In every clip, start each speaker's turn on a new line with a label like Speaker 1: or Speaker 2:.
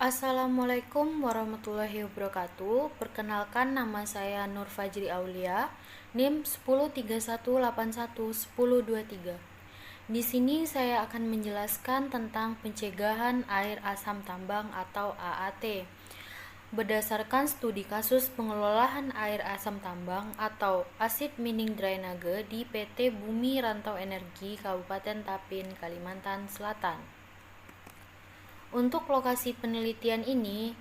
Speaker 1: Assalamualaikum warahmatullahi wabarakatuh. Perkenalkan, nama saya Nur Fajri Aulia, NIM 1031811023. Di sini saya akan menjelaskan tentang pencegahan air asam tambang atau AAT. Berdasarkan studi kasus pengelolaan air asam tambang atau asid mining drainage di PT Bumi Rantau Energi Kabupaten Tapin, Kalimantan Selatan. Untuk lokasi penelitian ini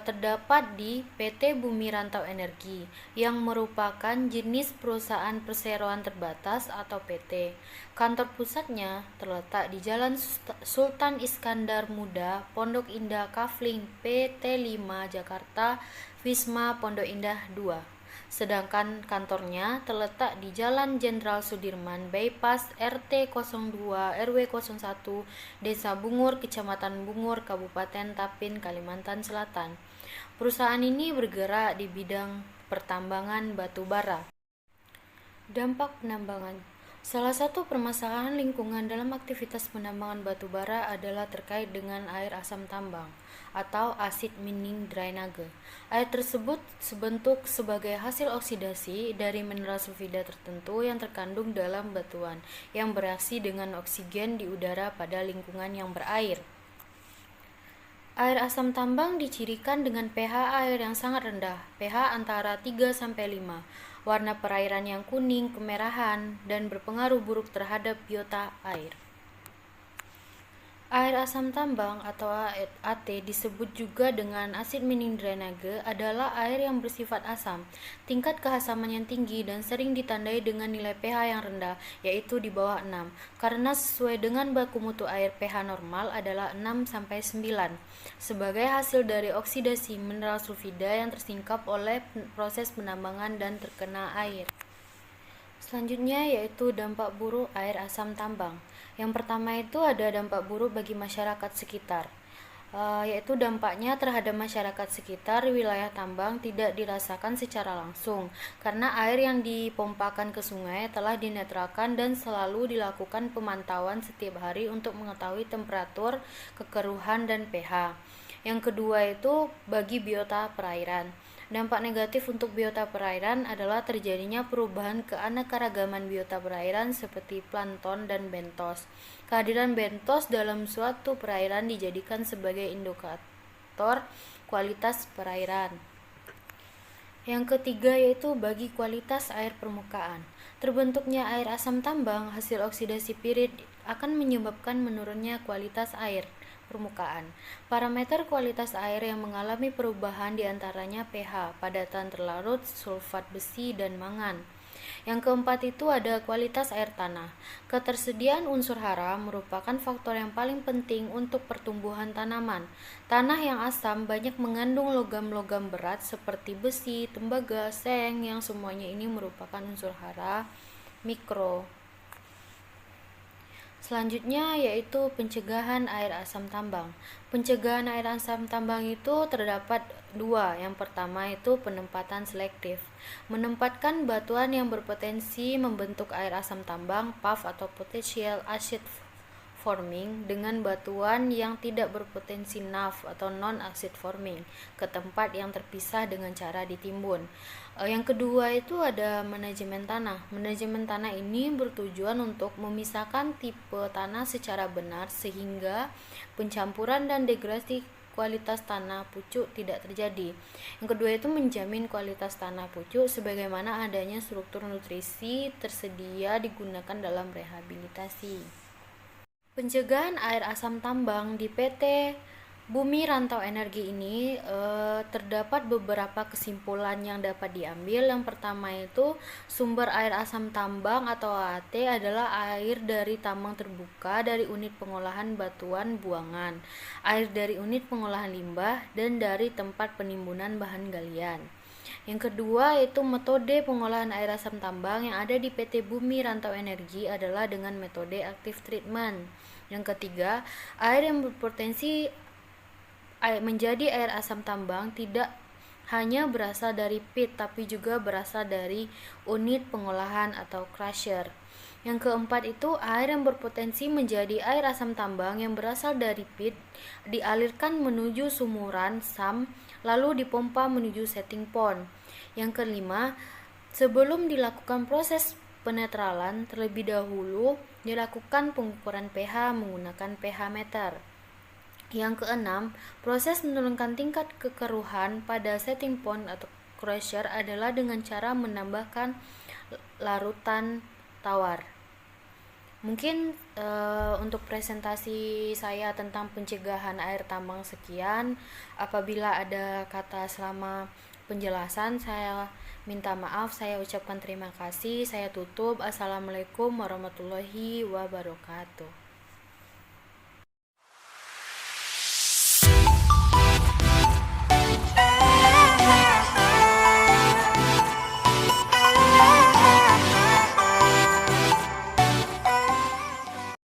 Speaker 1: terdapat di PT Bumi Rantau Energi yang merupakan jenis perusahaan perseroan terbatas atau PT. Kantor pusatnya terletak di Jalan Sultan Iskandar Muda, Pondok Indah Kafling, PT 5 Jakarta, Wisma Pondok Indah 2. Sedangkan kantornya terletak di Jalan Jenderal Sudirman, Bypass RT 02 RW 01, Desa Bungur, Kecamatan Bungur, Kabupaten Tapin, Kalimantan Selatan. Perusahaan ini bergerak di bidang pertambangan batu bara. Dampak penambangan. Salah satu permasalahan lingkungan dalam aktivitas penambangan batu bara adalah terkait dengan air asam tambang atau asid mining drainage. Air tersebut sebentuk sebagai hasil oksidasi dari mineral sulfida tertentu yang terkandung dalam batuan yang bereaksi dengan oksigen di udara pada lingkungan yang berair. Air asam tambang dicirikan dengan pH air yang sangat rendah, pH antara 3-5, warna perairan yang kuning kemerahan, dan berpengaruh buruk terhadap biota air. Air asam tambang atau AT disebut juga dengan asid mining drainage adalah air yang bersifat asam, tingkat keasaman yang tinggi dan sering ditandai dengan nilai pH yang rendah, yaitu di bawah 6, karena sesuai dengan baku mutu air pH normal adalah 6-9, sebagai hasil dari oksidasi mineral sulfida yang tersingkap oleh proses penambangan dan terkena air. Selanjutnya yaitu dampak buruk air asam tambang. Yang pertama itu ada dampak buruk bagi masyarakat sekitar, yaitu dampaknya terhadap masyarakat sekitar wilayah tambang tidak dirasakan secara langsung karena air yang dipompakan ke sungai telah dinetralkan dan selalu dilakukan pemantauan setiap hari untuk mengetahui temperatur, kekeruhan, dan pH. Yang kedua itu bagi biota perairan. Dampak negatif untuk biota perairan adalah terjadinya perubahan keanekaragaman biota perairan seperti plankton dan bentos. Kehadiran bentos dalam suatu perairan dijadikan sebagai indikator kualitas perairan. Yang ketiga yaitu bagi kualitas air permukaan. Terbentuknya air asam tambang hasil oksidasi pirit akan menyebabkan menurunnya kualitas air permukaan. Parameter kualitas air yang mengalami perubahan diantaranya pH, padatan terlarut, sulfat besi, dan mangan. Yang keempat itu ada kualitas air tanah. Ketersediaan unsur hara merupakan faktor yang paling penting untuk pertumbuhan tanaman. Tanah yang asam banyak mengandung logam-logam berat seperti besi, tembaga, seng yang semuanya ini merupakan unsur hara mikro. Selanjutnya yaitu pencegahan air asam tambang. Pencegahan air asam tambang itu terdapat dua. Yang pertama itu penempatan selektif. Menempatkan batuan yang berpotensi membentuk air asam tambang (PAF atau potential acid forming) dengan batuan yang tidak berpotensi NAF atau non acid forming ke tempat yang terpisah dengan cara ditimbun. Yang kedua itu ada manajemen tanah. Manajemen tanah ini bertujuan untuk memisahkan tipe tanah secara benar sehingga pencampuran dan degradasi kualitas tanah pucuk tidak terjadi. Yang kedua itu menjamin kualitas tanah pucuk sebagaimana adanya struktur nutrisi tersedia digunakan dalam rehabilitasi. Pencegahan air asam tambang di PT Bumi Rantau Energi ini terdapat beberapa kesimpulan yang dapat diambil. Yang pertama itu sumber air asam tambang atau AAT adalah air dari tambang terbuka dari unit pengolahan batuan buangan, air dari unit pengolahan limbah, dan dari tempat penimbunan bahan galian. Yang kedua yaitu metode pengolahan air asam tambang yang ada di PT Bumi Rantau Energi adalah dengan metode active treatment. Yang ketiga, air yang berpotensi menjadi air asam tambang tidak hanya berasal dari pit tapi juga berasal dari unit pengolahan atau crusher. Yang keempat itu air yang berpotensi menjadi air asam tambang yang berasal dari pit dialirkan menuju sumuran SAM lalu dipompa menuju setting pond. Yang kelima, sebelum dilakukan proses penetralan terlebih dahulu dilakukan pengukuran pH menggunakan pH meter. Yang keenam, proses menurunkan tingkat kekeruhan pada setting pond atau crusher adalah dengan cara menambahkan larutan tawar. Mungkin untuk presentasi saya tentang pencegahan air tambang sekian. Apabila ada kata selama penjelasan, saya minta maaf, saya ucapkan terima kasih. Saya tutup. Assalamualaikum warahmatullahi wabarakatuh.